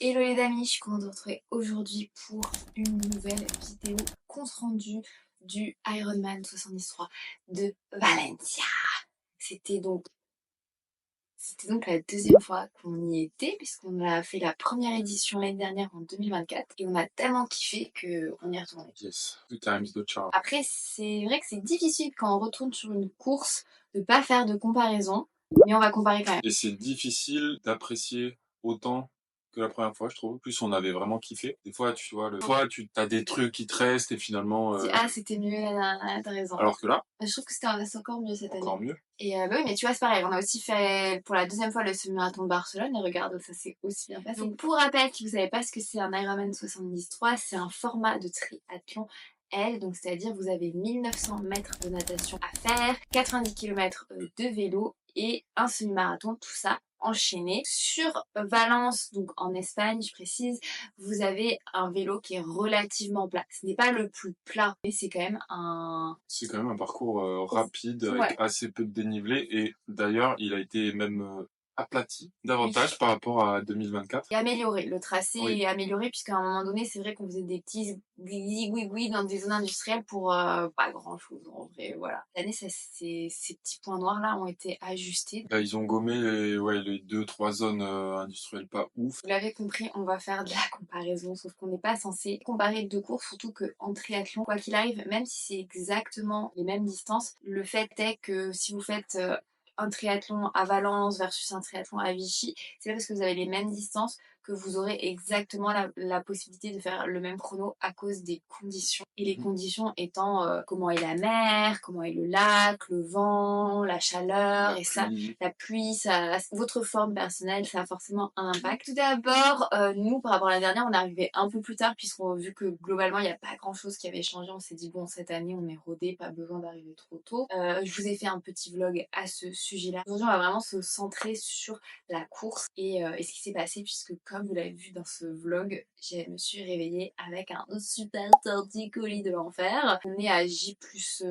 Hello les amis, je suis contente de vous retrouver aujourd'hui pour une nouvelle vidéo compte rendu du Ironman 73 de Valencia. C'était donc, c'était donc la deuxième fois qu'on y était puisqu'on a fait la première édition l'année dernière en 2024 et on a tellement kiffé qu'on y est retourné. Yes, 2 times the charm. Après, c'est vrai que c'est difficile quand on retourne sur une course de pas faire de comparaison, mais on va comparer quand même. Et c'est difficile d'apprécier autant que la première fois, je trouve. En plus, on avait vraiment kiffé. Des fois, tu vois, tu as des trucs qui te restent et finalement. Ah, c'était mieux l'année dernière, t'as raison. Alors que là, Je trouve que c'est encore mieux cette année. encore mieux. Et bah oui, mais tu vois, c'est pareil, on a aussi fait pour la deuxième fois le semi-marathon de Barcelone et regarde, ça s'est aussi bien passé. Donc pour rappel, si vous savez pas ce que c'est un Ironman 73, c'est un format de triathlon L, donc c'est-à-dire vous avez 1900 mètres de natation à faire, 90 km de vélo et un semi-marathon, tout ça enchaîné. Sur Valence, donc en Espagne, je précise, vous avez un vélo qui est relativement plat. Ce n'est pas le plus plat, mais c'est quand même C'est quand même un parcours rapide avec Ouais. assez peu de dénivelé. Et d'ailleurs, il a été même aplati davantage par rapport à 2024. Et amélioré, le tracé Oui. est amélioré puisqu'à un moment donné, c'est vrai qu'on faisait des petits gui dans des zones industrielles pour pas grand chose en vrai, voilà. Cette année, ces petits points noirs là ont été ajustés. Là, ils ont gommé les 2-3 zones industrielles pas ouf. Vous l'avez compris, on va faire de la comparaison, sauf qu'on n'est pas censé comparer deux courses, surtout qu'en triathlon, quoi qu'il arrive, même si c'est exactement les mêmes distances, le fait est que si vous faites un triathlon à Valence versus un triathlon à Vichy, c'est pas parce que vous avez les mêmes distances que vous aurez exactement la possibilité de faire le même chrono à cause des conditions. Et les conditions étant comment est la mer, comment est le lac, le vent, la chaleur, et ça, la pluie, ça, votre forme personnelle, ça a forcément un impact. Tout d'abord, nous, par rapport à l'année dernière, on est arrivé un peu plus tard, puisqu'on vu que globalement, il n'y a pas grand chose qui avait changé. On s'est dit, bon, cette année, on est rodé, pas besoin d'arriver trop tôt. Je vous ai fait un petit vlog à ce sujet-là. Aujourd'hui, on va vraiment se centrer sur la course et ce qui s'est passé, puisque comme vous l'avez vu dans ce vlog, je me suis réveillée avec un super torticolis de l'enfer. On est à J plus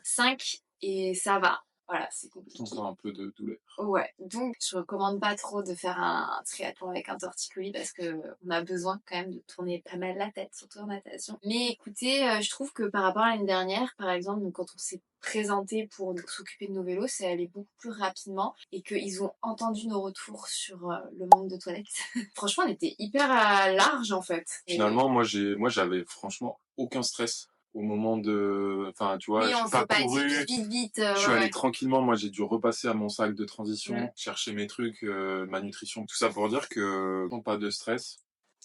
5 et ça va. Voilà, c'est compliqué. On sent un peu de douleur. Ouais, donc je recommande pas trop de faire un triathlon avec un torticolis parce que on a besoin quand même de tourner pas mal la tête, surtout en natation. Mais écoutez, je trouve que par rapport à l'année dernière, par exemple, donc, quand on s'est présenté pour s'occuper de nos vélos, c'est allé beaucoup plus rapidement et qu'ils ont entendu nos retours sur le manque de toilettes. Franchement, on était hyper large en fait. Finalement, moi, j'avais franchement aucun stress au moment de, enfin, tu vois, Oui, on j'ai pas s'est pas couru. dit vite, Je suis allé ouais. tranquillement. Moi, j'ai dû repasser à mon sac de transition, chercher mes trucs, ma nutrition, tout ça pour dire que pas de stress.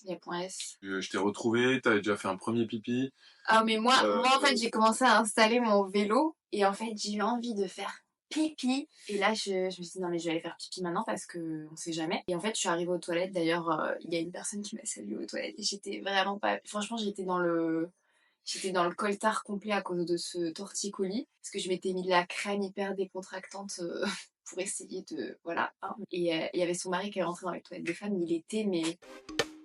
Il y a point S. Je t'ai retrouvé, t'avais déjà fait un premier pipi. Ah mais moi en fait j'ai commencé à installer mon vélo et en fait j'ai eu envie de faire pipi et là je me suis dit non mais je vais aller faire pipi maintenant parce que on sait jamais et en fait je suis arrivée aux toilettes d'ailleurs il y a une personne qui m'a saluée aux toilettes et j'étais vraiment pas franchement j'étais dans le coltard complet à cause de ce torticolis parce que je m'étais mis de la crème hyper décontractante pour essayer de voilà hein. Et il y avait son mari qui est rentré dans les toilettes des femmes, il était mais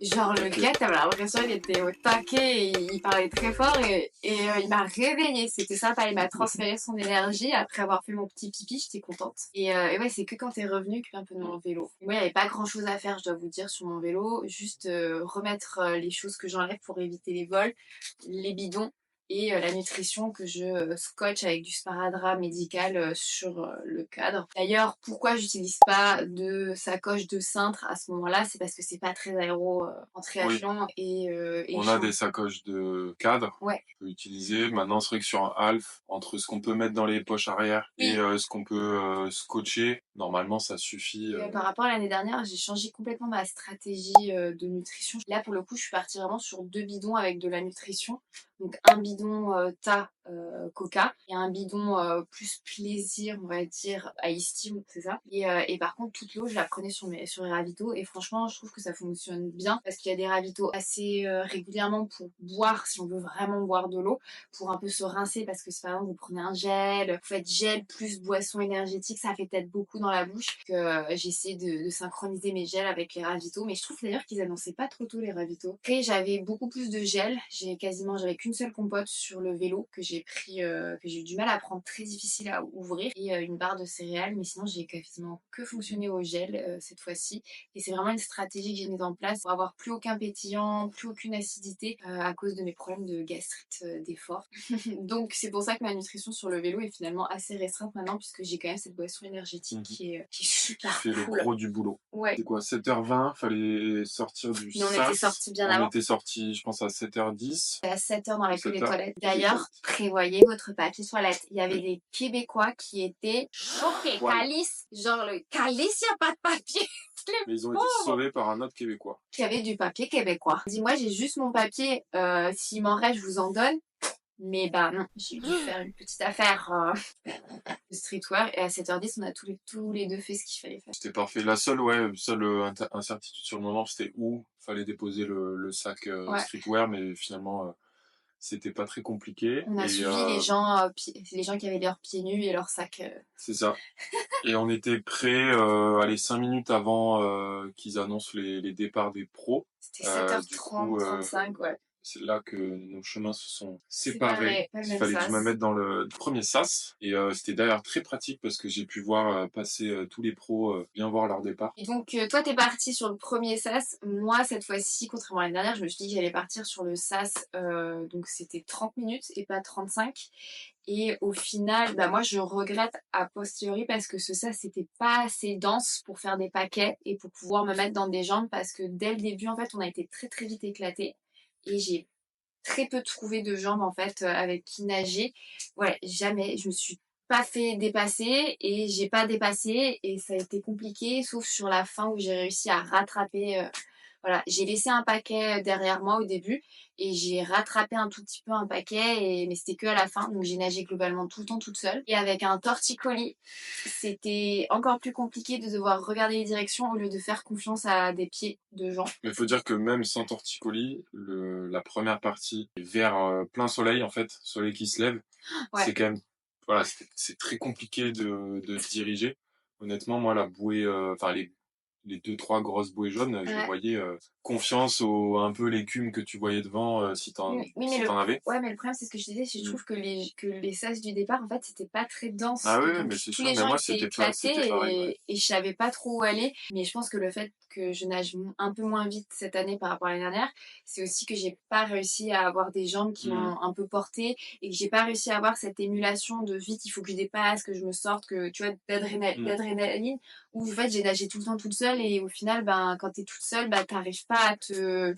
genre le gars, t'avais l'impression qu'il était au taquet, et il parlait très fort et il m'a réveillée. C'était sympa, il m'a transféré son énergie. Après avoir fait mon petit pipi, j'étais contente. Et ouais, c'est que quand t'es revenu que un peu de mon vélo. Moi, il n'y avait pas grand chose à faire, je dois vous dire, sur mon vélo. Juste remettre les choses que j'enlève pour éviter les vols, les bidons et la nutrition que je scotche avec du sparadrap médical sur le cadre. D'ailleurs, pourquoi j'utilise pas de sacoche de cintre à ce moment-là, c'est parce que c'est pas très aéro en triathlon et On a des sacoches de cadre ouais. qu'on peut utiliser. Maintenant, c'est vrai que sur un half, entre ce qu'on peut mettre dans les poches arrière et ce qu'on peut scotcher, normalement, ça suffit. Par rapport à l'année dernière, j'ai changé complètement ma stratégie de nutrition. Là, pour le coup, je suis partie vraiment sur 2 bidons avec de la nutrition. Donc un bidon thé coca et un bidon plus plaisir, on va dire, ice tea, c'est ça. Et par contre, toute l'eau, je la prenais sur les ravitaux et franchement, je trouve que ça fonctionne bien parce qu'il y a des ravitaux assez régulièrement pour boire, si on veut vraiment boire de l'eau, pour un peu se rincer parce que par exemple, vous prenez un gel, vous faites gel plus boisson énergétique, ça fait peut-être beaucoup dans la bouche que j'ai essayé de synchroniser mes gels avec les ravitaux, mais je trouve d'ailleurs qu'ils annonçaient pas trop tôt les ravitaux. Après, j'avais beaucoup plus de gel, j'avais qu'une seule compote sur le vélo que j'ai j'ai pris, que j'ai eu du mal à prendre, très difficile à ouvrir, et une barre de céréales, mais sinon j'ai quasiment que fonctionné au gel cette fois-ci. Et c'est vraiment une stratégie que j'ai mise en place pour avoir plus aucun pétillant, plus aucune acidité à cause de mes problèmes de gastrite d'effort. Donc c'est pour ça que ma nutrition sur le vélo est finalement assez restreinte maintenant, puisque j'ai quand même cette boisson énergétique qui est super fait le cool. gros du boulot. Ouais. C'est quoi, 7h20, fallait sortir du Mais on sas. était sortis bien On avant. était sortis, je pense, à 7h10. À 7h dans la queue des 7h. toilettes. D'ailleurs, prévoyez votre papier toilette. Il y avait des Québécois qui étaient choqués. Voilà. Calice, genre le Calice, il n'y a pas de papier. Mais ils ont été sauvés par un autre Québécois. Qui avait du papier québécois. Dis-moi, j'ai juste mon papier. S'il m'en reste, je vous en donne. Mais bah non, j'ai dû faire une petite affaire de streetwear. Et à 7h10, on a tous les deux fait ce qu'il fallait faire. C'était parfait. La seule incertitude sur le moment, c'était où fallait déposer le sac streetwear, mais finalement, c'était pas très compliqué. On a suivi les gens qui avaient leurs pieds nus et leurs sacs. C'est ça. Et on était prêts, 5 minutes avant qu'ils annoncent les départs des pros. C'était 7h30, 35, ouais. C'est là que nos chemins se sont séparés. Il fallait que je me sas. mette dans le premier sas. Et c'était d'ailleurs très pratique parce que j'ai pu voir passer tous les pros bien voir leur départ. Et donc, toi, t'es parti sur le premier sas. Moi, cette fois-ci, contrairement à l'année dernière, je me suis dit que j'allais partir sur le sas. Donc, c'était 30 minutes et pas 35. Et au final, bah, moi, je regrette a posteriori parce que ce sas, c'était pas assez dense pour faire des paquets et pour pouvoir me mettre dans des jambes, parce que dès le début, en fait, on a été très, très vite éclatés. Et j'ai très peu trouvé de jambes, en fait, avec qui nager. Ouais, jamais. Je me suis pas fait dépasser et j'ai pas dépassé, et ça a été compliqué, sauf sur la fin où j'ai réussi à rattraper. Voilà, j'ai laissé un paquet derrière moi au début et j'ai rattrapé un tout petit peu un paquet, mais c'était que à la fin. Donc j'ai nagé globalement tout le temps toute seule. Et avec un torticolis, c'était encore plus compliqué de devoir regarder les directions au lieu de faire confiance à des pieds de gens. Mais il faut dire que même sans torticolis, la première partie vers plein soleil, en fait, soleil qui se lève, Ouais. c'est quand même, voilà, c'est très compliqué de se diriger. Honnêtement, moi, la bouée, les 2-3 grosses bouées jaunes, je voyais confiance un peu l'écume que tu voyais devant si t'en avais. Ouais, mais le problème, c'est ce que je disais, je trouve que les sas du départ, en fait, c'était pas très dense. Ah oui, donc, mais c'est tous sûr. les Mais gens moi, étaient c'était éclatés pareil. et je savais pas trop où aller. Mais je pense que le fait que je nage un peu moins vite cette année par rapport à l'année dernière, c'est aussi que j'ai pas réussi à avoir des jambes qui m'ont un peu portée, et que j'ai pas réussi à avoir cette émulation de vite, il faut que je dépasse, que je me sorte, que tu vois, d'adrénaline, où en fait j'ai nagé tout le temps toute seule, et au final, ben, quand t'es toute seule, bah, t'arrives pas à te...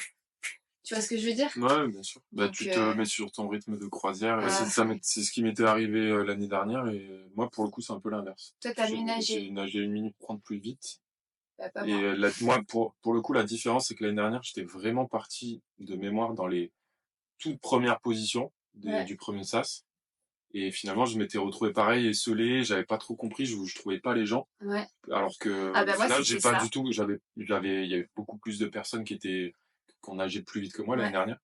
Tu vois ce que je veux dire? Ouais, bien sûr. Bah, Donc, tu te mets sur ton rythme de croisière. Et voilà. c'est ce qui m'était arrivé l'année dernière. Et moi, pour le coup, c'est un peu l'inverse. Toi, t'as mieux nagé. J'ai nagé 1 minute 30 plus vite. Bah, pas Et moi. moi, pour le coup, la différence, c'est que l'année dernière, j'étais vraiment parti de mémoire dans les toutes premières positions du premier sas. Et finalement, je m'étais retrouvé pareil, esselé, j'avais pas trop compris, je trouvais pas les gens. Ouais. Alors que, Ah bah au moi, final, c'était j'ai pas ça. du tout, il y avait beaucoup plus de personnes qu'on nageait plus vite que moi l'année dernière.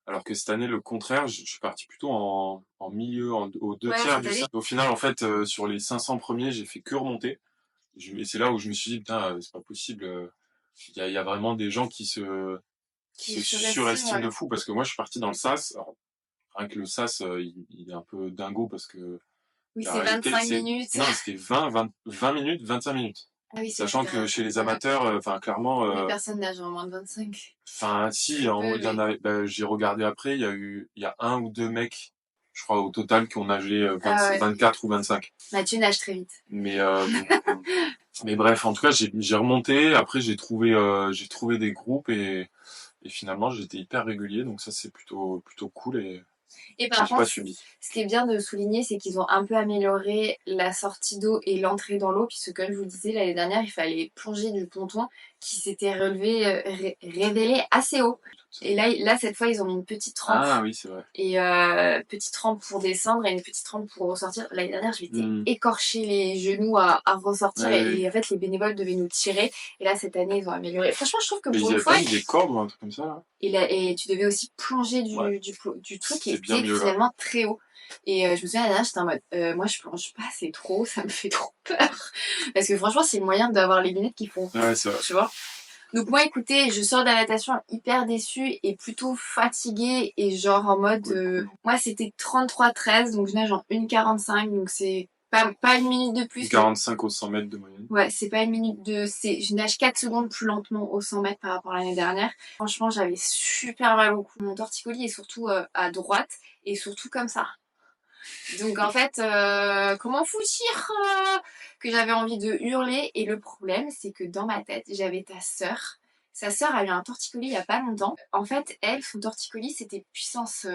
Alors que cette année, le contraire, je suis parti plutôt en milieu, aux 2 tiers du sas. Au final, en fait, sur les 500 premiers, j'ai fait que remonter. Et c'est là où je me suis dit, putain, c'est pas possible. Il y a vraiment des gens qui se surestiment de fou, parce que moi, je suis parti dans le sas. Alors, rien que le sas, il est un peu dingo parce que oui, la c'est réalité, 25 minutes. Non, c'était 20 minutes, 25 minutes. Ah oui, Sachant que chez les amateurs, clairement. Mais personne nage en moins de 25. Si, il y en avait. J'ai regardé après, il y a 1 ou 2 mecs, je crois, au total, qui ont nagé 24 ou 25. Mathieu nage très vite. Mais bref, en tout cas, j'ai remonté. Après, j'ai trouvé des groupes, et finalement, j'étais hyper régulier. Donc ça, c'est plutôt cool. Et par contre, ce qui est bien de souligner, c'est qu'ils ont un peu amélioré la sortie d'eau et l'entrée dans l'eau, puisque comme je vous le disais, l'année dernière, il fallait plonger du ponton qui s'était révélé assez haut. Et là, cette fois, ils ont mis une petite rampe. Ah oui, c'est vrai. Et petite rampe pour descendre et une petite rampe pour ressortir. L'année dernière, je m'étais écorché les genoux à ressortir, et en fait, les bénévoles devaient nous tirer. Et là, cette année, ils ont amélioré. Franchement, je trouve que pour une fois... Ils avaient pas mis des cordes ou un truc comme ça, là. Et tu devais aussi plonger du truc qui était finalement très haut. Et je me souviens, l'année dernière, j'étais en mode, moi, je plonge pas, c'est trop, ça me fait trop peur. Parce que franchement, c'est le moyen d'avoir les lunettes qui font... Ouais, c'est vrai. Tu vois? Donc moi, écoutez, je sors de la natation hyper déçue et plutôt fatiguée et genre en mode... moi, c'était 33-13, donc je nage en 1,45, donc c'est pas une minute de plus. 45 au 100 mètres de moyenne. Ouais, c'est pas une minute de... Je nage 4 secondes plus lentement au 100 mètres par rapport à l'année dernière. Franchement, j'avais super mal au cou. Mon torticolis est surtout à droite et surtout comme ça. Donc en fait, comment foutir que j'avais envie de hurler. Et le problème, c'est que dans ma tête, j'avais ta sœur. Sa sœur a eu un torticolis il y a pas longtemps. En fait, elle, son torticolis, c'était puissance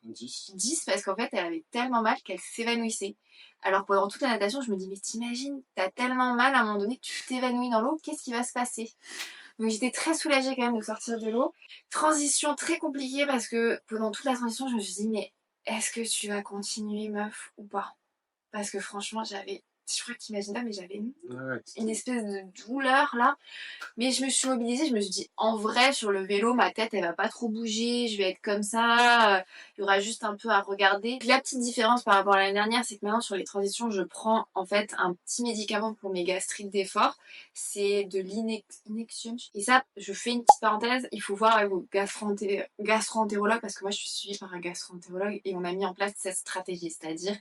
10 parce qu'en fait, elle avait tellement mal qu'elle s'évanouissait. Alors pendant toute la natation, je me dis, mais t'imagines, t'as tellement mal à un moment donné que tu t'évanouis dans l'eau, qu'est-ce qui va se passer? Donc j'étais très soulagée quand même de sortir de l'eau. Transition très compliquée parce que pendant toute la transition, je me suis dit, mais est-ce que tu vas continuer, meuf, ou pas? Parce que franchement, je crois que t'imagines pas, mais j'avais une espèce de douleur là. Mais je me suis mobilisée, je me suis dit, en vrai, sur le vélo, ma tête, elle va pas trop bouger, je vais être comme ça, il y aura juste un peu à regarder. Puis la petite différence par rapport à l'année dernière, c'est que maintenant, sur les transitions, je prends en fait un petit médicament pour mes gastrites d'effort, c'est de l'Inexium. Et ça, je fais une petite parenthèse, il faut voir avec vos gastro-entérologues, parce que moi, je suis suivie par un gastro-entérologue, et on a mis en place cette stratégie, c'est-à-dire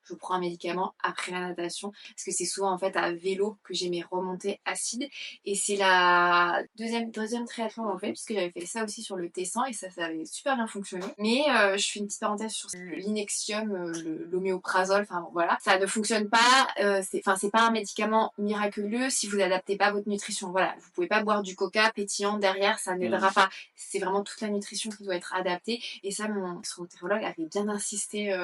je prends un médicament après la natation, parce que c'est souvent en fait à vélo que j'ai mes remontées acides. Et c'est la deuxième triathlon en fait, puisque j'avais fait ça aussi sur le Tessin et ça avait super bien fonctionné. Mais je fais une petite parenthèse sur l'Inexium, l'homéoprazole, enfin bon, voilà. Ça ne fonctionne pas, c'est pas un médicament miraculeux si vous n'adaptez pas votre nutrition. Voilà, vous pouvez pas boire du coca pétillant derrière, ça n'aidera pas. C'est vraiment toute la nutrition qui doit être adaptée. Et ça, mon gastroentérologue avait bien insisté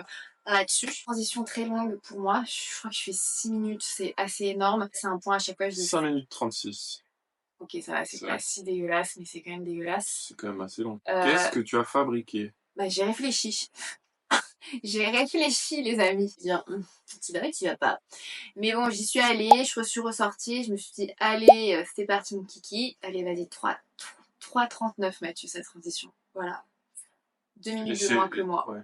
là-dessus. Transition très longue pour moi, je crois que je fais 6 minutes, c'est assez énorme. C'est un point à chaque fois. 5 minutes 36. Ok, ça va, c'est pas si dégueulasse, mais c'est quand même dégueulasse. C'est quand même assez long. Qu'est-ce que tu as fabriqué? Bah, j'ai réfléchi. J'ai réfléchi, les amis. Dire, tu verrais que tu vas pas. Mais bon, j'y suis allée, je suis ressortie, je me suis dit, allez, c'est parti, mon kiki. Allez, vas-y, 3,39 Mathieu, cette transition. Voilà. 2 minutes de moins que moi. Ouais.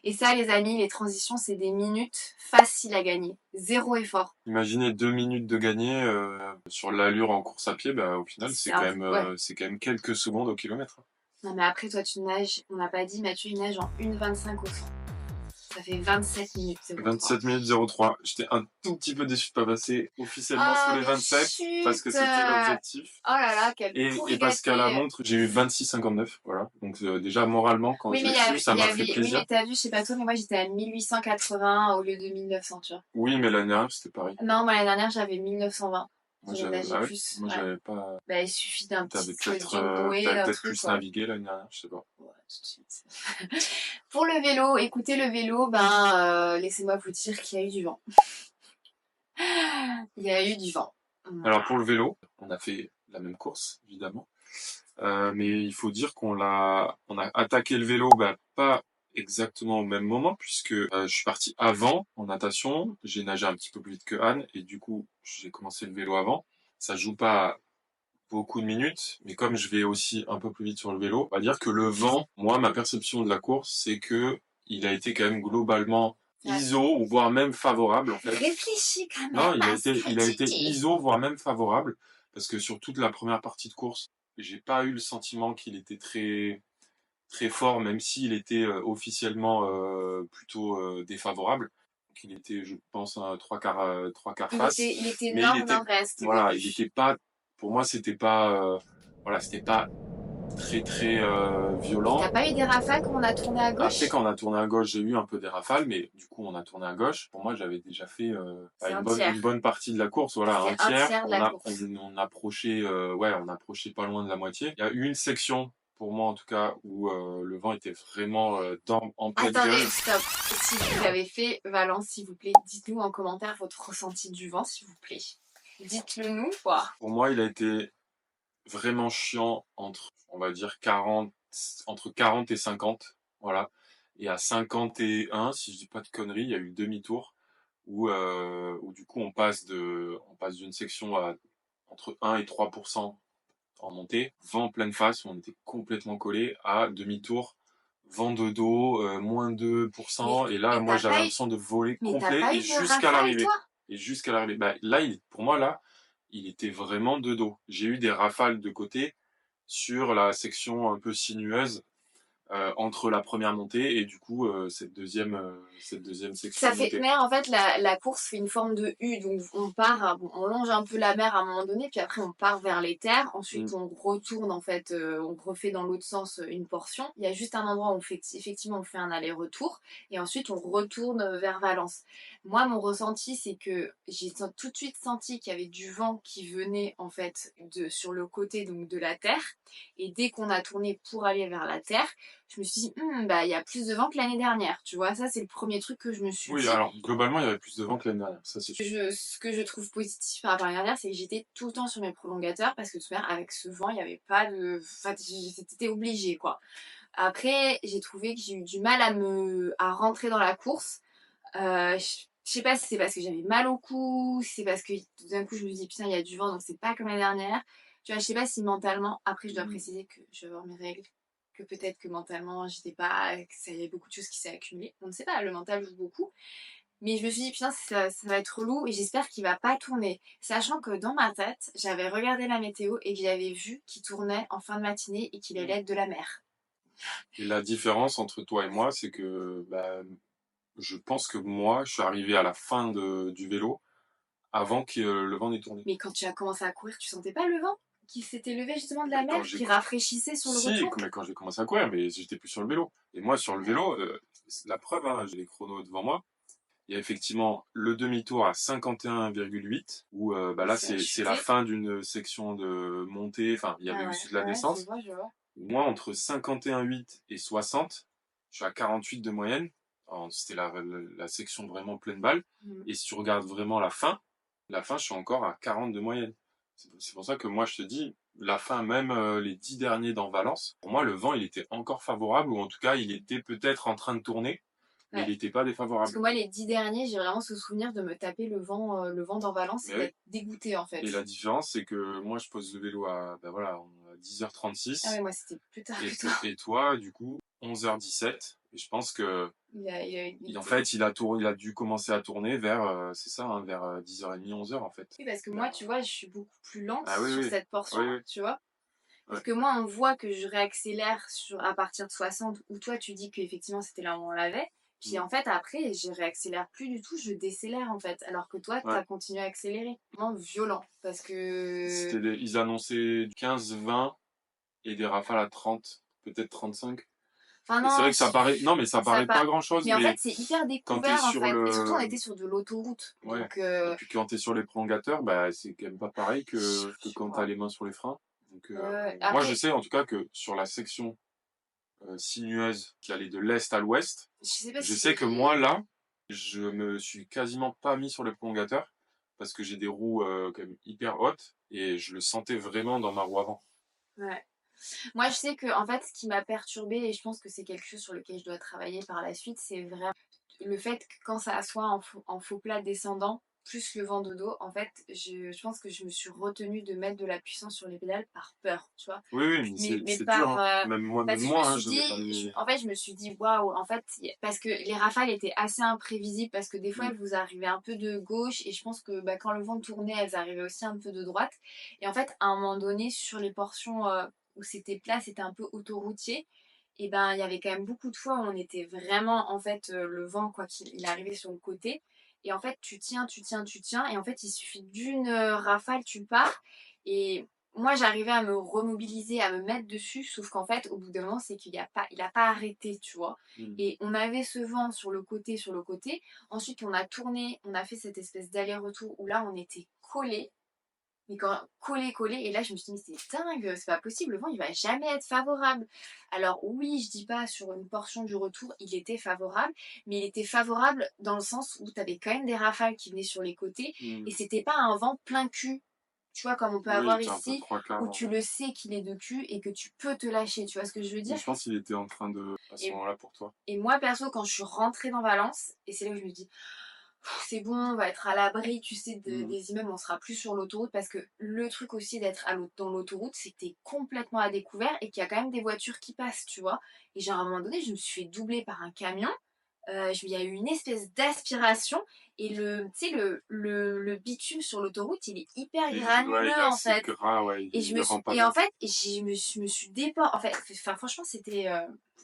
Et ça, les amis, les transitions, c'est des minutes faciles à gagner. Zéro effort. Imaginez 2 minutes de gagner sur l'allure en course à pied, bah, au final, c'est quand même quelques secondes au kilomètre. Non, mais après, toi, tu nages, on n'a pas dit, Mathieu, il nage en 1,25 au 100. Ça fait 27 minutes 03. 27 minutes 03. J'étais un tout petit peu déçu de pas passer officiellement sous les 27 parce que c'était l'objectif. Oh là là, quel Et parce qu'à la montre, j'ai eu 26,59. Voilà. Donc déjà, moralement, quand j'ai su, ça m'a fait plaisir. Oui, mais t'as vu, je sais pas toi, mais moi j'étais à 1880 au lieu de 1900, tu vois. Oui, mais l'année dernière, c'était pareil. Non, moi l'année dernière, j'avais 1920. Moi, j'avais pas. Bah, il suffit d'un petit peut-être plus navigué l'année dernière, je sais pas. Ouais, tout de suite. Pour le vélo, écoutez, le vélo, ben, laissez-moi vous dire qu'il y a eu du vent. Il y a eu du vent. Alors, pour le vélo, on a fait la même course, évidemment. Mais il faut dire on a attaqué le vélo, bah, pas exactement au même moment, puisque je suis parti avant en natation, j'ai nagé un petit peu plus vite que Anne, et du coup, j'ai commencé le vélo avant. Ça joue pas beaucoup de minutes, mais comme je vais aussi un peu plus vite sur le vélo, on va dire que le vent, moi, ma perception de la course, c'est que il a été quand même globalement ISO, ou voire même favorable, en fait. Réfléchis quand même. Non, il a été ISO, voire même favorable, parce que sur toute la première partie de course, j'ai pas eu le sentiment qu'il était très, très fort, même s'il était officiellement plutôt défavorable. Donc il était, je pense, un trois quarts face. Il était énorme dans le reste. Voilà, il était pas, pour moi, c'était pas très très violent. T'as pas eu des rafales quand on a tourné à gauche? Après, quand on a tourné à gauche, j'ai eu un peu des rafales, mais du coup, on a tourné à gauche. Pour moi, j'avais déjà fait une bonne partie de la course, voilà, un tiers. On approchait, on approchait pas loin de la moitié. Il y a eu une section, pour moi en tout cas, où le vent était vraiment en pleine gueule. Attendez, stop. Si vous avez fait Valence, s'il vous plaît, dites-nous en commentaire votre ressenti du vent, s'il vous plaît. Dites-le nous, quoi. Pour moi, il a été vraiment chiant entre, on va dire, entre 40 et 50, voilà. Et à 51, si je dis pas de conneries, il y a eu le demi-tour où du coup on passe d'une section à entre 1 et 3% en montée, vent pleine face, où on était complètement collé, à demi-tour, vent de dos, moins 2%, et là, moi, j'avais l'impression de voler complet, et jusqu'à l'arrivée. Bah, là, pour moi, là, il était vraiment de dos. J'ai eu des rafales de côté sur la section un peu sinueuse entre la première montée et du coup cette deuxième section Ça de fait, montée. mais en fait, la course fait une forme de U, donc on part, on longe un peu la mer à un moment donné, puis après on part vers les terres, ensuite on retourne en fait, on refait dans l'autre sens une portion. Il y a juste un endroit où on fait, effectivement, on fait un aller-retour, et ensuite on retourne vers Valence. Moi, mon ressenti, c'est que j'ai tout de suite senti qu'il y avait du vent qui venait en fait sur le côté donc de la terre, et dès qu'on a tourné pour aller vers la terre, je me suis dit, bah, il y a plus de vent que l'année dernière, tu vois. Ça, c'est le premier truc que je me suis Oui, dit. alors globalement, il y avait plus de vent que l'année dernière, ça c'est sûr. Ce que je trouve positif par rapport à l'année dernière, c'est que j'étais tout le temps sur mes prolongateurs parce que tout avec ce vent, il n'y avait pas de. Enfin, c'était obligé, quoi. Après, j'ai trouvé que j'ai eu du mal à rentrer dans la course. Je sais pas si c'est parce que j'avais mal au cou, si c'est parce que tout d'un coup je me dis putain, il y a du vent donc c'est pas comme l'année dernière. Tu vois, je sais pas si mentalement, après je dois préciser que je vais avoir mes règles, que peut-être que mentalement j'étais pas, que ça y avait beaucoup de choses qui s'est accumulées. On ne sait pas, le mental joue beaucoup. Mais je me suis dit putain, ça va être relou et j'espère qu'il va pas tourner. Sachant que dans ma tête, j'avais regardé la météo et que j'avais vu qu'il tournait en fin de matinée et qu'il allait être de la mer. Et la différence entre toi et moi, c'est que bah, je pense que moi, je suis arrivé à la fin du vélo avant que le vent n'ait tourné. Mais quand tu as commencé à courir, tu sentais pas le vent qui s'était levé justement de la Mais mer, qui rafraîchissait sur le si, retour? mais quand j'ai commencé à courir, mais j'étais plus sur le vélo. Et moi, sur le vélo, la preuve, hein, j'ai les chronos devant moi. Il y a effectivement le demi-tour à 51,8, où bah là, c'est la fin d'une section de montée. Enfin, il y avait Ah aussi de la ouais, je descente. vois, je vois. Moi, entre 51,8 et 60, je suis à 48 de moyenne. C'était la section vraiment pleine balle. Mm. Et si tu regardes vraiment la fin, je suis encore à 40 de moyenne. C'est pour ça que moi, je te dis, la fin, même les 10 derniers dans Valence, pour moi, le vent, il était encore favorable, ou en tout cas, il était peut-être en train de tourner, mais il Ouais. n'était pas Parce que défavorable. moi, les 10 derniers, j'ai vraiment ce souvenir de me taper le vent dans Valence et Mais oui. d'être dégoûtée en fait. Et la différence, c'est que moi, je pose le vélo à, ben voilà, à Ah ouais, 10h36. moi c'était plus tard Et, que toi. et toi, du coup, 11h17. Et je pense que, en dégoûté. fait, il a dû commencer à tourner vers, c'est ça, hein, vers 10h30, 11h, en fait. Oui, parce que moi, tu vois, je suis beaucoup plus lente Ah oui, sur oui. cette portion, Oui, oui. tu vois. Ouais. Parce que moi, on voit que je réaccélère à partir de 60, où toi, tu dis qu'effectivement, c'était là où on l'avait. Puis en fait, après, je réaccélère plus du tout, je décélère en fait. Alors que toi, Ouais. t'as continué à accélérer. Vraiment violent. Parce que. Ils annonçaient 15-20 et des rafales à 30, peut-être 35. Enfin, Et c'est vrai non, que ça paraît, non, mais ça paraît pas grand-chose, mais en fait, mais c'est hyper quand t'es découvert en sur fait. Et surtout, on le, était sur de l'autoroute. ouais. Donc, Et puis quand t'es sur les prolongateurs, bah, c'est quand même pas pareil que quand t'as les mains sur les freins. Donc, moi, je après, sais en tout cas que sur la section sinueuse qui allait de l'est à l'ouest, je sais pas je si. sais que moi, là, je me suis quasiment pas mis sur les prolongateurs parce que j'ai des roues quand même hyper hautes et je le sentais vraiment dans ma roue avant. Ouais. Moi, je sais que en fait, ce qui m'a perturbée, et je pense que c'est quelque chose sur lequel je dois travailler par la suite, c'est vraiment le fait que quand ça soit en faux plat descendant, plus le vent de dos, en fait, je pense que je me suis retenue de mettre de la puissance sur les pédales par peur, tu vois. Oui, oui, mais Mais c'est dur, par. hein. Même Parce que je me moi, hein, suis je vais pas dit, mis. en fait, je me suis dit, waouh, en fait, parce que les rafales étaient assez imprévisibles, parce que des fois, Mm. elles vous arrivaient un peu de gauche, et je pense que bah, quand le vent tournait, elles arrivaient aussi un peu de droite. Et en fait, à un moment donné, sur les portions où c'était plat, c'était un peu autoroutier. Et ben, il y avait quand même beaucoup de fois où on était vraiment, en fait, le vent, quoi qu'il il arrivait sur le côté. Et en fait, tu tiens, tu tiens, tu tiens. Et en fait, il suffit d'une rafale, tu pars. Et moi, j'arrivais à me remobiliser, à me mettre dessus. Sauf qu'en fait, au bout d'un moment, c'est il a pas arrêté, tu vois. Mm. Et on avait ce vent sur le côté, sur le côté. Ensuite, on a tourné, on a fait cette espèce d'aller-retour où là, on était collés, mais quand collé, collé, et là je me suis dit, mais c'est dingue, c'est pas possible, le vent il va jamais être favorable. Alors oui, je dis pas sur une portion du retour, il était favorable, mais il était favorable dans le sens où t'avais quand même des rafales qui venaient sur les côtés, Mm. et c'était pas un vent plein cul, tu vois, comme on peut Oui, il avoir était un peu ici, trois quarts. où tu le sais qu'il est de cul et que tu peux te lâcher, tu vois ce que je veux Mais dire. je pense qu'il était en train de, à ce Et, moment-là pour toi. et moi perso, quand je suis rentrée dans Valence, et c'est là où je me dis, c'est bon, on va être à l'abri, tu sais, Mm. des immeubles, on sera plus sur l'autoroute parce que le truc aussi d'être dans l'autoroute, c'est que t'es complètement à découvert et qu'il y a quand même des voitures qui passent, tu vois. Et genre à un moment donné, je me suis fait doubler par un camion. il y a eu une espèce d'aspiration et tu sais, le bitume sur l'autoroute, il est hyper Ouais, il granuleux est en assez fait. gras, ouais, Et, il rend pas et en bien. fait, je me suis déportée. En fait, enfin, franchement, c'était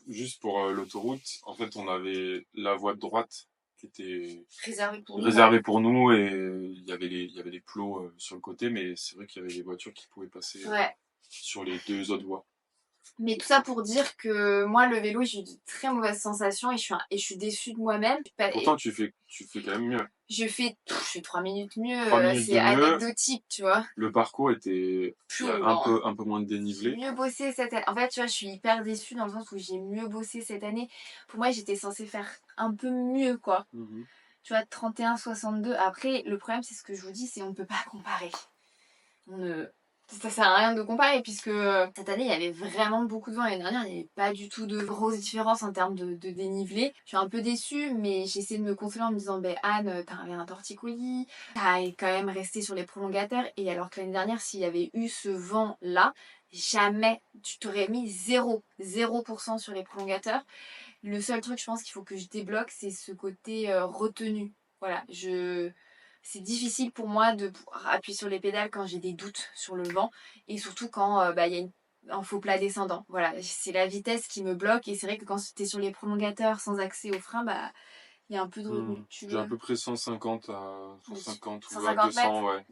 Juste pour l'autoroute, en fait, on avait la voie de droite qui était réservé pour nous. réservée pour nous et il y avait les plots sur le côté, mais c'est vrai qu'il y avait des voitures qui pouvaient passer Ouais. sur les 2 autres voies. Mais tout ça pour dire que moi, le vélo, j'ai eu de très mauvaises sensations et je suis déçue de moi-même. Pourtant, tu fais quand même mieux. Je fais 3 minutes mieux, 3 minutes c'est de mieux. anecdotique, tu vois. Le parcours était Plus il y a roulant. un peu moins de J'ai dénivelé. mieux bossé cette année. En fait, tu vois, je suis hyper déçue dans le sens où j'ai mieux bossé cette année. Pour moi, j'étais censée faire un peu mieux, quoi. Tu vois, 31,62. Après, le problème, c'est ce que je vous dis, c'est on ne peut pas comparer. Ça sert à rien de comparer puisque cette année il y avait vraiment beaucoup de vent. L'année dernière il n'y avait pas du tout de grosses différences en termes de dénivelé. Je suis un peu déçue mais j'essaie de me consoler en me disant Anne t'as un torticolis, t'as quand même resté sur les prolongateurs et alors que l'année dernière s'il y avait eu ce vent là, jamais tu t'aurais mis 0% sur les prolongateurs. Le seul truc je pense qu'il faut que je débloque c'est ce côté retenu. Voilà, c'est difficile pour moi de pouvoir appuyer sur les pédales quand j'ai des doutes sur le vent et surtout quand il y a un faux plat descendant. Voilà, c'est la vitesse qui me bloque et c'est vrai que quand tu es sur les prolongateurs sans accès au frein, il y a un peu de retenue. J'ai à peu près 150 à 150 ou à 150 mètres 200, ouais.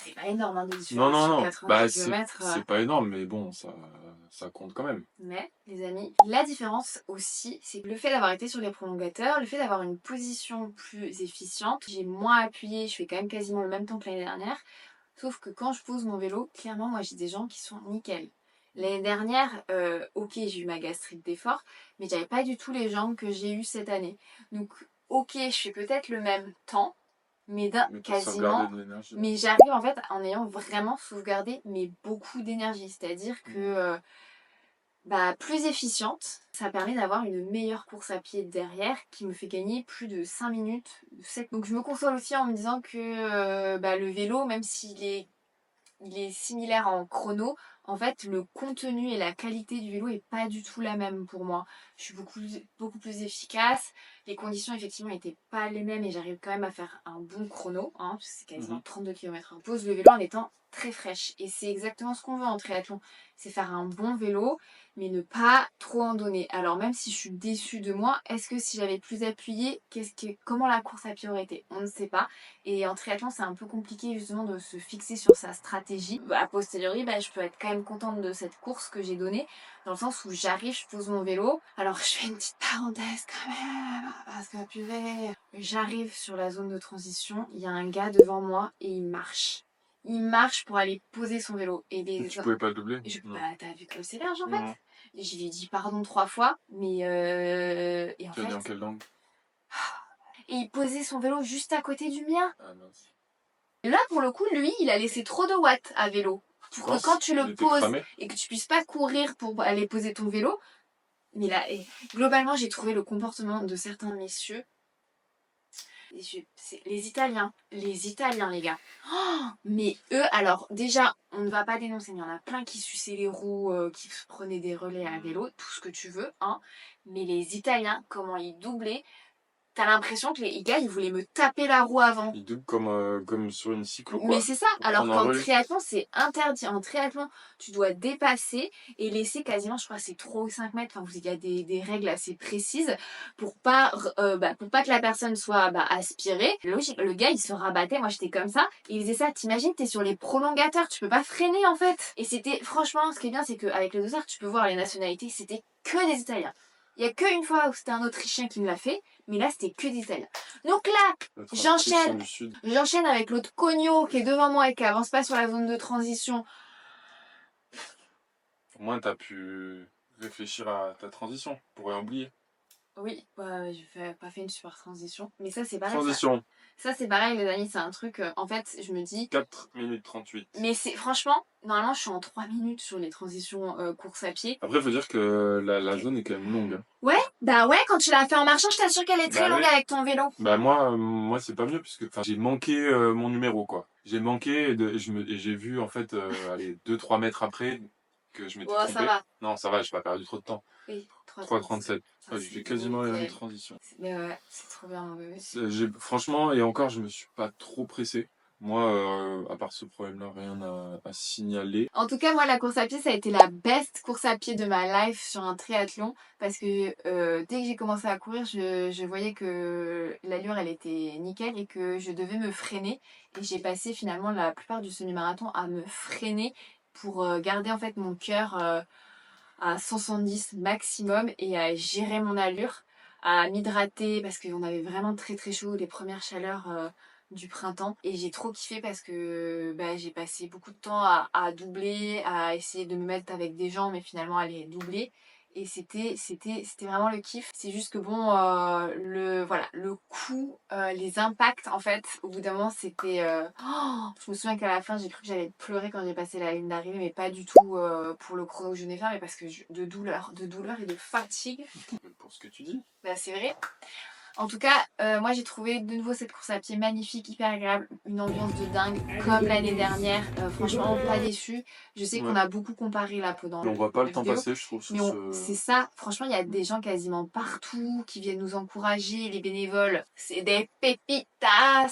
C'est pas énorme de Non, différence non, sur non. 80 Bah, km. c'est pas énorme, mais bon, ça compte quand même. Mais, les amis, la différence aussi, c'est que le fait d'avoir été sur les prolongateurs, le fait d'avoir une position plus efficiente, j'ai moins appuyé, je fais quand même quasiment le même temps que l'année dernière. Sauf que quand je pose mon vélo, clairement, moi j'ai des jambes qui sont nickel. L'année dernière, ok, j'ai eu ma gastrite d'effort, mais j'avais pas du tout les jambes que j'ai eues cette année. Donc, ok, je fais peut-être le même temps, mais quasiment. De l'énergie. Mais j'arrive en fait en ayant vraiment sauvegardé, mais beaucoup d'énergie. C'est-à-dire que plus efficiente, ça permet d'avoir une meilleure course à pied derrière qui me fait gagner plus de 5 minutes. 7. Donc je me console aussi en me disant que le vélo, même il est similaire en chrono, en fait le contenu et la qualité du vélo est pas du tout la même pour moi. Je suis beaucoup plus efficace, les conditions effectivement n'étaient pas les mêmes et j'arrive quand même à faire un bon chrono, hein, parce que c'est quasiment 32 km. Je pose le vélo en étant très fraîche et c'est exactement ce qu'on veut en triathlon, c'est faire un bon vélo mais ne pas trop en donner. Alors même si je suis déçue de moi, est-ce que si j'avais plus appuyé, comment la course à pied aurait été? On ne sait pas. Et en triathlon, c'est un peu compliqué justement de se fixer sur sa stratégie. A posteriori, je peux être quand même contente de cette course que j'ai donnée, dans le sens où j'arrive, je pose mon vélo. Alors je fais une petite parenthèse quand même, parce que purée, j'arrive sur la zone de transition, il y a un gars devant moi et il marche. Il marche pour aller poser son vélo. Et tu pouvais pas le doubler? T'as vu que c'est large en fait. Je lui ai dit pardon 3 fois, mais et en tu as dit fait. en quelle langue? Et il posait son vélo juste à côté du mien. Ah mince. Là, pour le coup, lui, il a laissé trop de watts à vélo. Pour que quand tu le poses et que tu puisses pas courir pour aller poser ton vélo. Mais là, globalement, j'ai trouvé le comportement de certains messieurs. Les Italiens, les gars. Oh, mais eux, alors déjà, on ne va pas dénoncer, mais il y en a plein qui suçaient les roues, qui prenaient des relais à vélo, tout ce que tu veux, hein. Mais les Italiens, comment ils doublaient, t'as l'impression que les gars, ils voulaient me taper la roue avant. Ils doublent comme sur une cyclo, quoi. Mais c'est ça, alors qu'en triathlon, c'est interdit. En triathlon, tu dois dépasser et laisser quasiment, je crois, c'est 3 ou 5 mètres. Enfin, il y a des règles assez précises pour pas que la personne soit aspirée. Logique, le gars, il se rabattait. Moi, j'étais comme ça. Et il faisait ça. T'imagines, t'es sur les prolongateurs, tu peux pas freiner, en fait. Et c'était, franchement, ce qui est bien, c'est qu'avec le dossard, tu peux voir les nationalités. C'était que des Italiens. Il y a qu'une fois où c'était un Autrichien qui me l'a fait, mais là c'était que des Italiens. Donc là, j'enchaîne avec l'autre cogno qui est devant moi et qui avance pas sur la zone de transition. Au moins t'as pu réfléchir à ta transition pour oublier. Oui, j'ai pas fait une super transition, mais ça c'est pareil. Transition. Ça c'est pareil les amis, c'est un truc, en fait je me dis... 4 minutes 38. Mais c'est franchement, normalement je suis en 3 minutes sur les transitions course à pied. Après il faut dire que la zone est quand même longue. Hein. Ouais, quand tu l'as fait en marchant, je t'assure qu'elle est très longue avec ton vélo. Moi c'est pas mieux puisque j'ai manqué mon numéro quoi. J'ai manqué et j'ai vu en fait 2-3 mètres après que je m'étais trompé. Ça va. Non ça va, j'ai pas perdu trop de temps. Oui. 3,37. Ouais, j'ai fait quasiment la même transition. Mais ouais, c'est trop bien, mon bébé. Franchement, et encore, je me suis pas trop pressé. Moi, à part ce problème-là, rien à signaler. En tout cas, moi, la course à pied, ça a été la best course à pied de ma life sur un triathlon. Parce que dès que j'ai commencé à courir, je voyais que l'allure, elle était nickel et que je devais me freiner. Et j'ai passé finalement la plupart du semi-marathon à me freiner pour garder en fait mon cœur à 170 maximum et à gérer mon allure, à m'hydrater parce qu'on avait vraiment très très chaud, les premières chaleurs du printemps. Et j'ai trop kiffé parce que bah, j'ai passé beaucoup de temps à doubler, à essayer de me mettre avec des gens, mais finalement à les doubler. Et c'était vraiment le kiff. C'est juste que bon, voilà, le coup, les impacts, en fait, au bout d'un moment, c'était... je me souviens qu'à la fin, j'ai cru que j'allais pleurer quand j'ai passé la ligne d'arrivée, mais pas du tout pour le chrono que je venais faire, mais parce que de douleur et de fatigue. Pour ce que tu dis. Bah, c'est vrai. En tout cas, moi j'ai trouvé de nouveau cette course à pied magnifique, hyper agréable, une ambiance de dingue, comme l'année dernière. Franchement, pas déçu. Je sais qu'on a beaucoup comparé là pendant. On voit pas le temps vidéo, passer, je trouve. Mais c'est ça, franchement, il y a des gens quasiment partout qui viennent nous encourager. Les bénévoles, c'est des pépitas.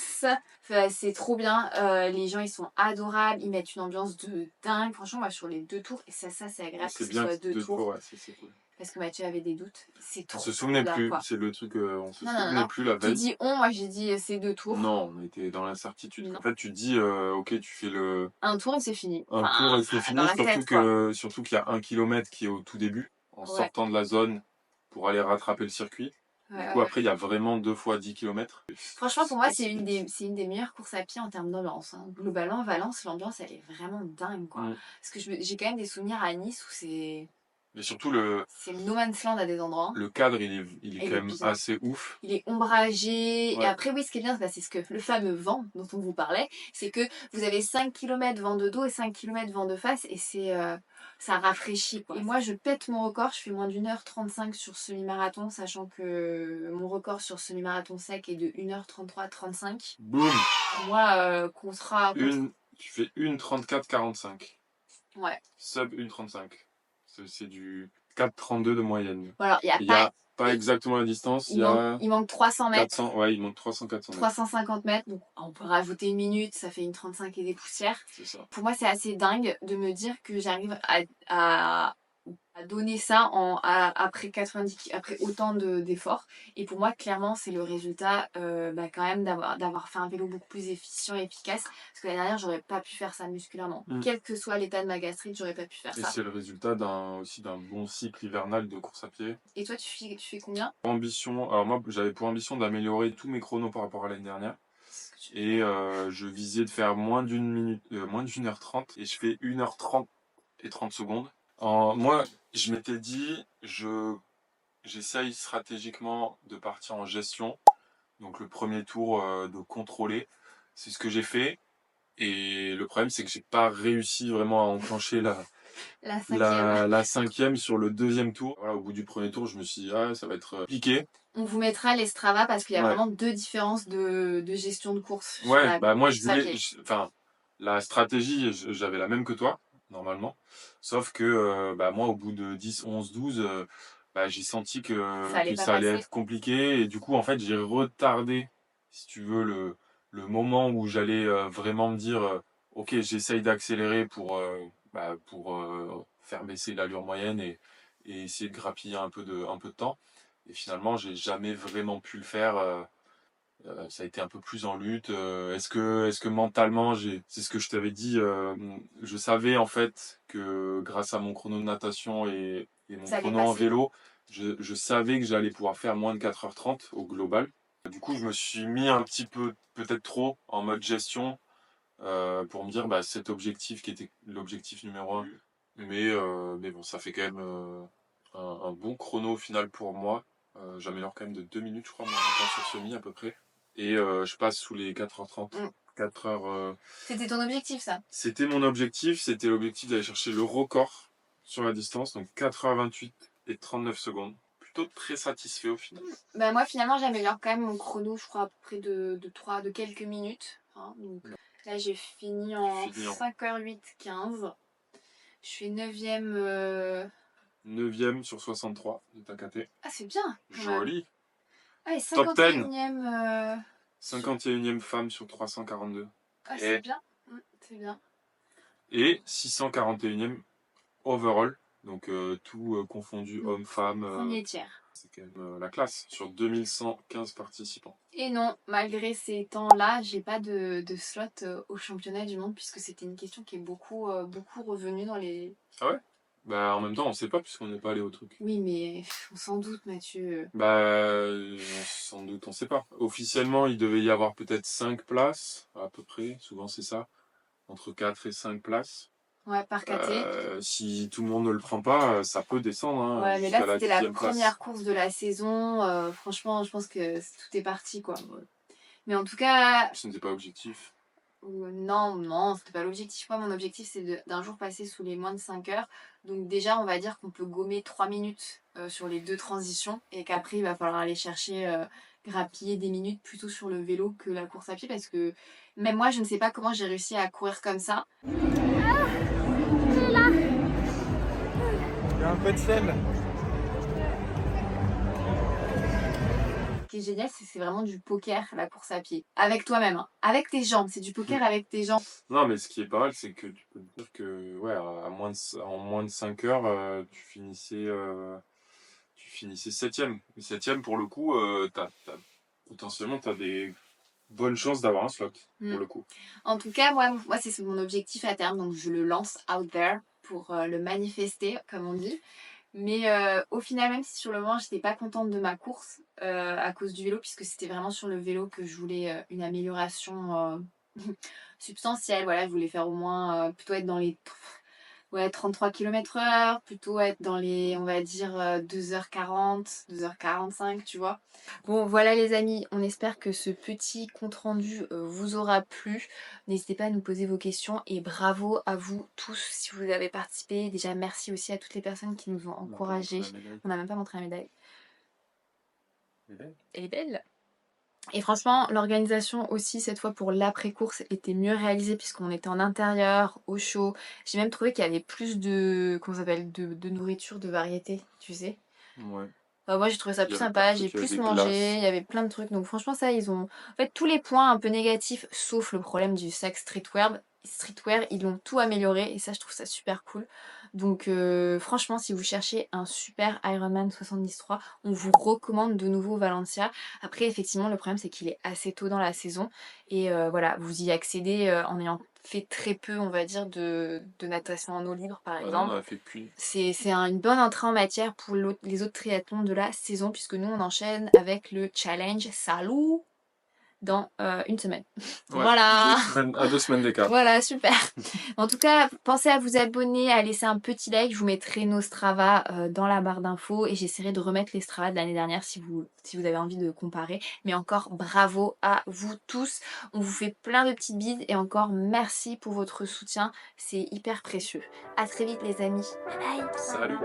Enfin, c'est trop bien. Les gens, ils sont adorables. Ils mettent une ambiance de dingue. Franchement, moi, sur les 2 tours, et ça c'est agréable que ce soit 2 tours. Ouais, c'est cool. Parce que Mathieu avait des doutes. C'est trop. On se souvenait là, plus, quoi. c'est le truc, on se souvenait plus la Tu veille. dis on, moi j'ai dit c'est 2 tours. Non, on était dans l'incertitude. En fait, tu dis, ok, tu fais un tour et c'est fini. Un tour et c'est fini, surtout qu'il y a 1 kilomètre qui est au tout début, en sortant de la zone pour aller rattraper le circuit. Du coup, après, il y a vraiment 2 fois 10 kilomètres. Franchement, pour moi, c'est une des meilleures courses à pied en termes d'ambiance. Hein. Globalement, Valence, l'ambiance, elle est vraiment dingue, quoi. Parce que j'ai quand même des souvenirs à Nice où c'est... Mais surtout, c'est le no man's land à des endroits. Le cadre, il est quand même assez ouf. Il est ombragé. Ouais. Et après, oui, ce qui est bien, c'est ce que le fameux vent dont on vous parlait, c'est que vous avez 5 km vent de dos et 5 km vent de face et c'est... ça rafraîchit, quoi. Et moi, je pète mon record. Je fais moins d'1h35 sur semi-marathon, sachant que mon record sur semi-marathon sec est de 1h33-35. Boum. Moi, contrat... Tu fais 1h34-45. Ouais. Sub 1h35. C'est du 4,32 de moyenne. Voilà, il n'y a pas exactement la distance. Il manque 300 mètres. 400, ouais, il manque 300-400 mètres. 350 mètres, donc on peut rajouter une minute, ça fait 1h35 et des poussières. C'est ça. Pour moi, c'est assez dingue de me dire que j'arrive à donner ça après autant d'efforts. Et pour moi, clairement, c'est le résultat quand même d'avoir fait un vélo beaucoup plus efficient et efficace. Parce que l'année dernière, j'aurais pas pu faire ça musculairement. Quel que soit l'état de ma gastrite, j'aurais pas pu faire ça. Et c'est le résultat aussi d'un bon cycle hivernal de course à pied. Et toi, tu fais combien ? Alors moi, j'avais pour ambition d'améliorer tous mes chronos par rapport à l'année dernière. Et je visais de faire moins d'une minute, moins d'1h30. Et je fais 1h30 et 30 secondes. Moi, je m'étais dit, j'essaye stratégiquement de partir en gestion. Donc le premier tour de contrôler. C'est ce que j'ai fait. Et le problème, c'est que j'ai pas réussi vraiment à enclencher la cinquième sur le deuxième tour. Voilà, au bout du premier tour, je me suis dit, ça va être piqué. On vous mettra les Strava parce qu'il y a vraiment 2 différences de gestion de course. Ouais, bah moi, la stratégie, j'avais la même que toi, normalement. Sauf que moi, au bout de 10, 11, 12, j'ai senti que ça allait être compliqué. Et du coup, en fait, j'ai retardé, si tu veux, le moment où j'allais vraiment me dire, ok, j'essaye d'accélérer pour faire baisser l'allure moyenne et essayer de grappiller un peu de temps. Et finalement, j'ai jamais vraiment pu le faire. Ça a été un peu plus en lutte. Est-ce que mentalement, c'est ce que je t'avais dit, je savais en fait que grâce à mon chrono de natation et mon chrono en vélo, je savais que j'allais pouvoir faire moins de 4h30 au global. Du coup, je me suis mis un petit peu, peut-être trop, en mode gestion pour me dire cet objectif qui était l'objectif numéro 1. Mais bon, ça fait quand même un bon chrono au final pour moi. J'améliore quand même de 2 minutes, je crois, mon temps sur semi à peu près. Et je passe sous les 4h30. 4h. C'était ton objectif, ça? C'était mon objectif. C'était l'objectif d'aller chercher le record sur la distance. Donc 4h28 et 39 secondes. Plutôt très satisfait au final. Moi, finalement, j'améliore quand même mon chrono, je crois, à peu près de quelques minutes. Hein, donc, là, j'ai fini en 5h08-15. Je fais 9e 9e sur 63 de Takate. Ah, c'est bien. Joli. Ah, et Top 10. 51e. 51e femme sur 342. Ah, c'est bien. C'est bien. Et 641e overall. Donc tout confondu, homme-femme. Premier tiers. C'est quand même la classe sur 2115 participants. Et non, malgré ces temps-là, j'ai pas de slot au championnat du monde puisque c'était une question qui est beaucoup revenue dans les... Ah ouais? Bah en même temps on sait pas puisqu'on n'est pas allé au truc. Oui mais on s'en doute Mathieu. Bah sans doute on sait pas. Officiellement il devait y avoir peut-être 5 places à peu près, souvent c'est ça. Entre 4 et 5 places. Ouais, par KT. Si tout le monde ne le prend pas, ça peut descendre. Hein, ouais, mais là c'était la première place. course de la saison. Franchement, je pense que tout est parti quoi. Mais en tout cas... Ce n'était pas objectif. Non, c'était pas l'objectif. Moi, mon objectif, c'est d'un jour passer sous les moins de 5 heures. Donc déjà, on va dire qu'on peut gommer 3 minutes sur les 2 transitions et qu'après, il va falloir aller chercher, grappiller des minutes plutôt sur le vélo que la course à pied parce que même moi, je ne sais pas comment j'ai réussi à courir comme ça. Ah, c'est là. Il y a un peu de sel. Ce qui est génial, c'est vraiment du poker, la course à pied. Avec toi-même, hein. Avec tes jambes. C'est du poker avec tes jambes. Non, mais ce qui est pas mal, c'est que tu peux te dire que ouais, en moins de 5 heures, tu finissais 7e. 7e, pour le coup, potentiellement, tu as des bonnes chances d'avoir un slot, pour le coup. En tout cas, moi c'est mon objectif à terme, donc je le lance out there pour le manifester, comme on dit. Mais au final, même si sur le moment, j'étais pas contente de ma course à cause du vélo, puisque c'était vraiment sur le vélo que je voulais une amélioration substantielle. Voilà, je voulais faire au moins plutôt être dans les 33 km/h, plutôt être dans les, on va dire, 2h40, 2h45, tu vois. Bon, voilà les amis, on espère que ce petit compte-rendu vous aura plu. N'hésitez pas à nous poser vos questions et bravo à vous tous si vous avez participé. Déjà, merci aussi à toutes les personnes qui nous ont encouragés. On n'a même pas montré la médaille. Elle est belle. Et franchement, l'organisation aussi, cette fois pour l'après-course, était mieux réalisée puisqu'on était en intérieur, au chaud. J'ai même trouvé qu'il y avait plus de, comment ça s'appelle, de nourriture, de variété, tu sais. Ouais. Moi j'ai trouvé ça plus sympa, j'ai plus mangé, il y avait plein de trucs. Donc franchement ça, ils ont... En fait, tous les points un peu négatifs, sauf le problème du sac streetwear, ils l'ont tout amélioré et ça je trouve ça super cool. Donc franchement si vous cherchez un super Ironman 73, on vous recommande de nouveau Valencia. Après effectivement le problème c'est qu'il est assez tôt dans la saison et voilà, vous y accédez en ayant fait très peu on va dire de natation en eau libre par exemple. On a fait qu'une. C'est une bonne entrée en matière pour les autres triathlons de la saison puisque nous on enchaîne avec le challenge Salou dans une semaine. Ouais, voilà. 2 semaines d'écart. Voilà, super. En tout cas, pensez à vous abonner, à laisser un petit like. Je vous mettrai nos Strava dans la barre d'infos et j'essaierai de remettre les Strava de l'année dernière si vous avez envie de comparer. Mais encore bravo à vous tous. On vous fait plein de petites bises et encore merci pour votre soutien. C'est hyper précieux. À très vite les amis. Bye bye. Salut.